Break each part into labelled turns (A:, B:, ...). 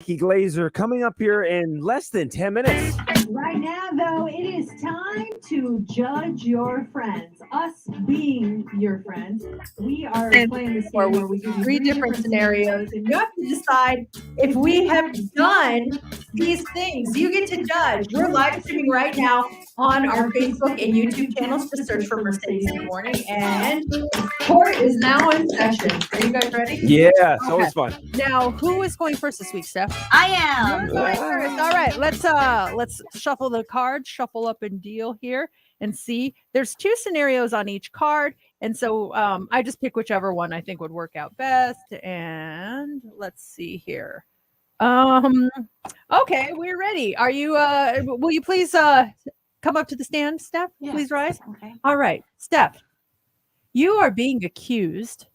A: Glazer coming up here in less than 10 minutes.
B: Right now, though, it is time to judge your friends. Us being your friends, we are
C: And
B: playing this
C: where
B: game
C: we
B: where we give you
C: three different scenarios, and you have to decide if we have done these things. You get to judge. We're live streaming right now on our Facebook and YouTube channels. Just search for Mercedes in the Morning, and court is now in session. Are you guys ready?
A: Yeah, it's always fun.
C: Now, who is going first this week, Steph?
D: I am.
C: You're going first. All right, let's shuffle the cards, shuffle up and deal here, and see. There's two scenarios on each card, and so I just pick whichever one I think would work out best. And let's see here. Okay, we're ready. Are you? Will you please come up to the stand, Steph?
D: Yes.
C: Please rise.
D: Okay.
C: All right, Steph, you are being accused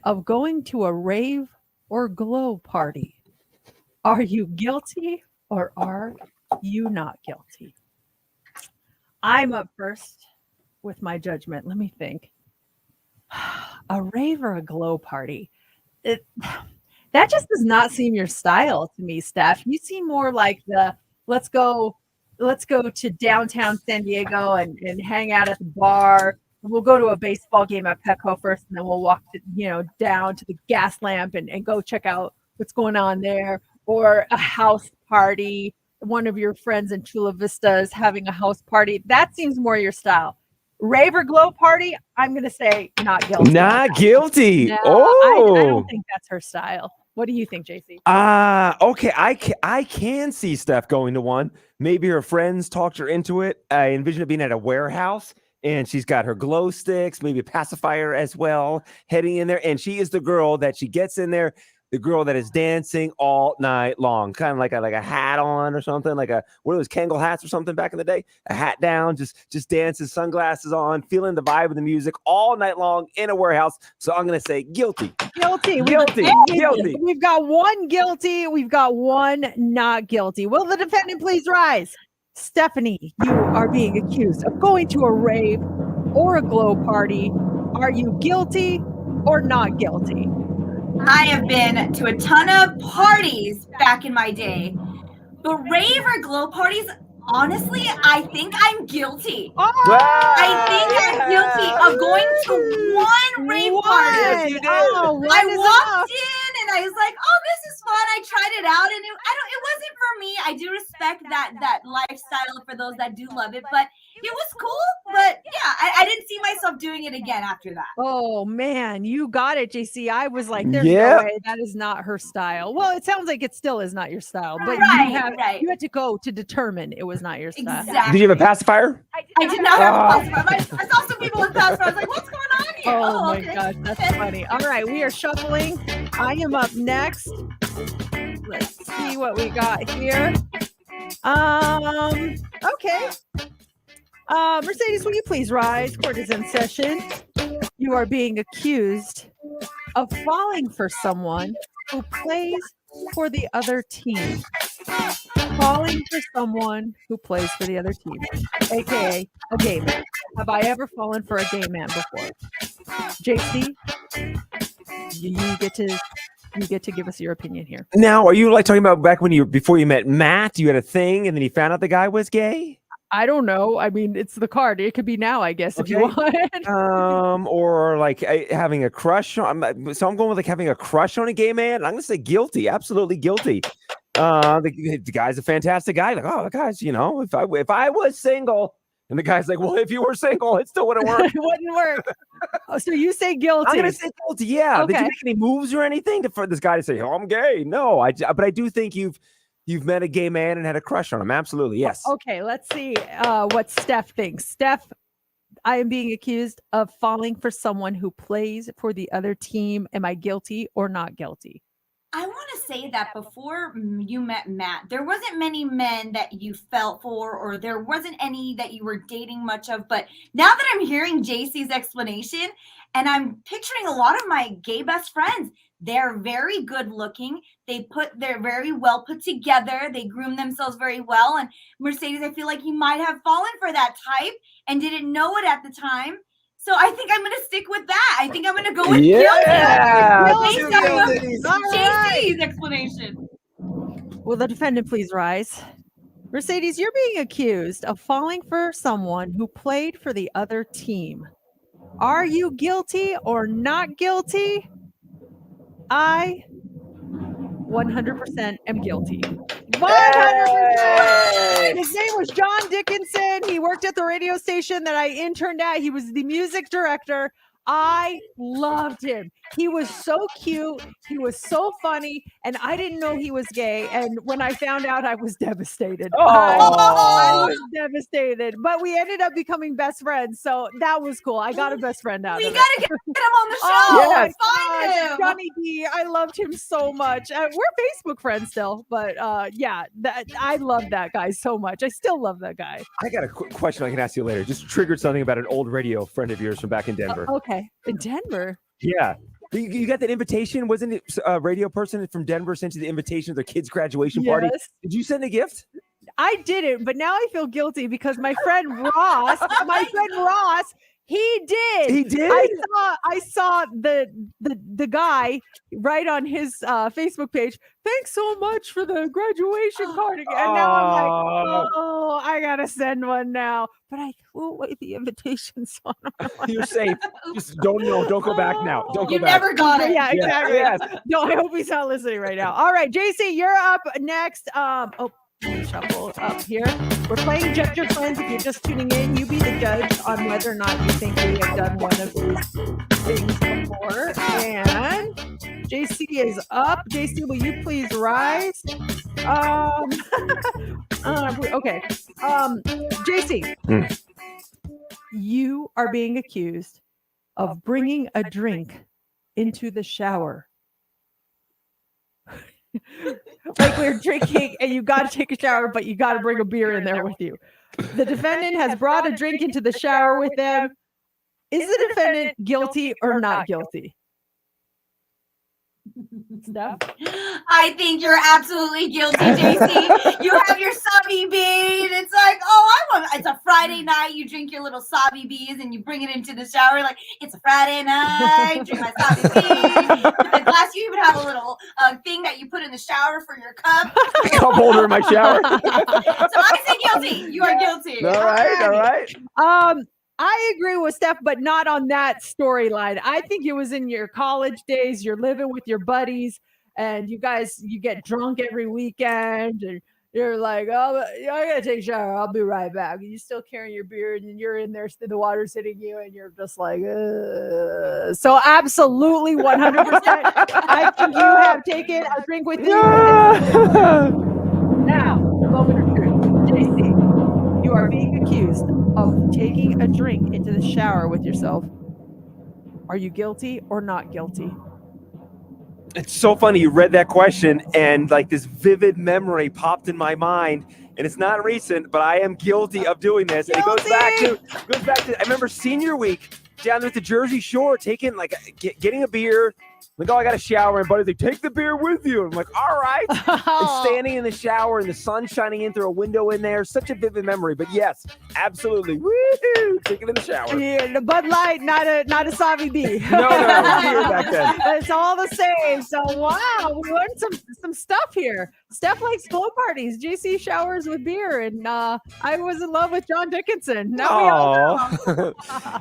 C: of going to a rave or glow party. Are you guilty or are you not guilty? I'm up first with my judgment. Let me think. A rave or a glow party? That just does not seem your style to me, Steph. You seem more like the let's go to downtown San Diego and hang out at the bar. We'll go to a baseball game at Petco first, and then we'll walk down to the gas lamp and go check out what's going on there. Or a house party. One of your friends in Chula Vista is having a house party. That seems more your style. Rave or glow party, I'm going to say not guilty.
A: Not guilty.
C: No,
A: Oh,
C: I don't think that's her style. What do you think, JC?
A: Okay. I can see Steph going to one. Maybe her friends talked her into it. I envision it being at a warehouse. And she's got her glow sticks, maybe a pacifier as well, heading in there. And she is the girl that she gets in there, the girl that is dancing all night long, kind of like a hat on or something, like one of those Kangol hats or something back in the day, a hat down, just dancing, sunglasses on, feeling the vibe of the music all night long in a warehouse. So I'm going to say guilty.
C: Guilty.
A: Guilty.
C: We've got one guilty. We've got one not guilty. Will the defendant please rise? Stephanie, you are being accused of going to a rave or a glow party. Are you guilty or not guilty?
D: I have been to a ton of parties back in my day, but rave or glow parties, honestly, I think I'm guilty. I think I'm guilty of going to one rave party. I walked in and I was like, "Oh, this is fun." I tried it out, and it wasn't for me. I do respect that lifestyle for those that do love it, but it was cool. But yeah, I didn't see myself doing it again after that.
C: Oh man, you got it, JC. I was like, there's
A: Yeah.
C: no way that is not her style. Well, it sounds like it still is not your style, but
D: Right.
C: you had to go to determine it was not your style.
D: Exactly.
A: Did you have a pacifier?
D: I did not have a pacifier. I saw some people with pacifier. I was like, "What's going on here?"
C: Oh my
D: okay.
C: gosh, that's funny. All right, we are shuffling. I am up next. Let's see what we got here. Okay. Mercedes, will you please rise? Court is in session. You are being accused of falling for someone who plays for the other team. Falling for someone who plays for the other team, aka a gay man. Have I ever fallen for a gay man before? JC, you get to give us your opinion here.
A: Now, are you like talking about back when before you met Matt, you had a thing and then you found out the guy was gay?
C: I don't know. I mean, it's the card. It could be now, I guess, if you want.
A: Or like having a crush on. So I'm going with like having a crush on a gay man. I'm gonna say guilty. Absolutely guilty. The guy's a fantastic guy. Like, oh, the guy's, if I was single, and the guy's like, well, if you were single, it still wouldn't work.
C: It wouldn't work. Oh, so you say guilty?
A: I'm gonna say guilty. Yeah.
C: Okay.
A: Did you make any moves or anything for this guy to say, oh, I'm gay? No, but I do think you've met a gay man and had a crush on him. Absolutely, yes.
C: Okay, let's see what Steph thinks. Steph, I am being accused of falling for someone who plays for the other team. Am I guilty or not guilty?
D: I want to say that before you met Matt, there wasn't many men that you felt for, or there wasn't any that you were dating much of. But now that I'm hearing JC's explanation, and I'm picturing a lot of my gay best friends, they're very good looking. They're very well put together. They groom themselves very well. And Mercedes, I feel like you might have fallen for that type and didn't know it at the time. So I think I'm going to stick with that. I think I'm going to go with guilty. Based on JC's explanation.
C: Will the defendant please rise? Mercedes, you're being accused of falling for someone who played for the other team. Are you guilty or not guilty? I 100% am guilty. 100%. His name was John Dickinson. He worked at the radio station that I interned at. He was the music director. I loved him. He was so cute. He was so funny. And I didn't know he was gay. And when I found out, I was devastated. I was devastated. But we ended up becoming best friends. So that was cool. I got a best friend out
D: We
C: of
D: gotta
C: it.
D: get him on the show.
C: Oh,
A: Yes.
D: Find him.
C: Johnny D, I loved him so much. We're Facebook friends still, but yeah, I love that guy so much. I still love that guy.
A: I got a quick question I can ask you later. Just triggered something about an old radio friend of yours from back in Denver.
C: Okay, in Denver.
A: Yeah. You got that invitation? Wasn't it a radio person from Denver sent you the invitation to their kid's graduation party?
C: Yes.
A: Did you send a gift?
C: I didn't, but now I feel guilty because my friend Ross, he did.
A: He did?
C: I saw the guy write on his Facebook page, "Thanks so much for the graduation card." And now I'm like, oh, I gotta send one now. But I threw away the invitation, so I don't know.
A: You're safe. Just don't go back now. Don't go
D: You
A: back.
D: never got it.
C: Yeah, exactly.
A: Yes.
C: No, I hope he's not listening right now. All right, JC, you're up next. Shuffle up here. We're playing Judge Your Friends. If you're just tuning in, you be the judge on whether or not you think we have done one of these things before. And JC is up. JC, will you please rise? Okay. JC, you are being accused of bringing a drink into the shower. Like we're drinking and you got to take a shower, but you got to bring a beer in there with you. The defendant has brought a drink into the shower with them. Is the defendant guilty or not guilty? Steph?
D: I think you're absolutely guilty, JC. You have your Sabi bean. It's like, it's a Friday night. You drink your little Sabi beans and you bring it into the shower. Like, it's a Friday night. Drink my Sabi bean. With the glass, you even have a little thing that you put in the shower for your cup.
A: Cup holder in my shower.
D: So I say guilty. You are guilty.
A: All right.
C: I agree with Steph, but not on that storyline. I think it was in your college days. You're living with your buddies, and you get drunk every weekend, and you're like, "Oh, I gotta take a shower. I'll be right back." And you're still carrying your beer, and you're in there, the water's hitting you, and you're just like, ugh. So absolutely, 100%. I think you have taken a drink with you. Now, the moment of truth, JC. You are being accused of taking a drink into the shower with yourself. Are you guilty or not guilty?
A: It's so funny. You read that question and like this vivid memory popped in my mind. And it's not recent, but I am guilty of doing this. And it goes back to I remember senior week down there at the Jersey Shore, taking getting a beer. Like, I got a shower, and buddy's like, take the beer with you. I'm like, all right. And standing in the shower and the sun shining in through a window in there. Such a vivid memory. But yes, absolutely. Woo-hoo! Taking in the shower.
C: Yeah, the Bud Light, not a Savi B.
A: No, beer back then.
C: It's all the same. So wow, we learned some stuff here. Steph likes glow parties. JC showers with beer, and I was in love with John Dickinson. Now we all know.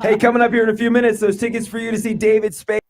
A: Hey, coming up here in a few minutes, those tickets for you to see David Spade.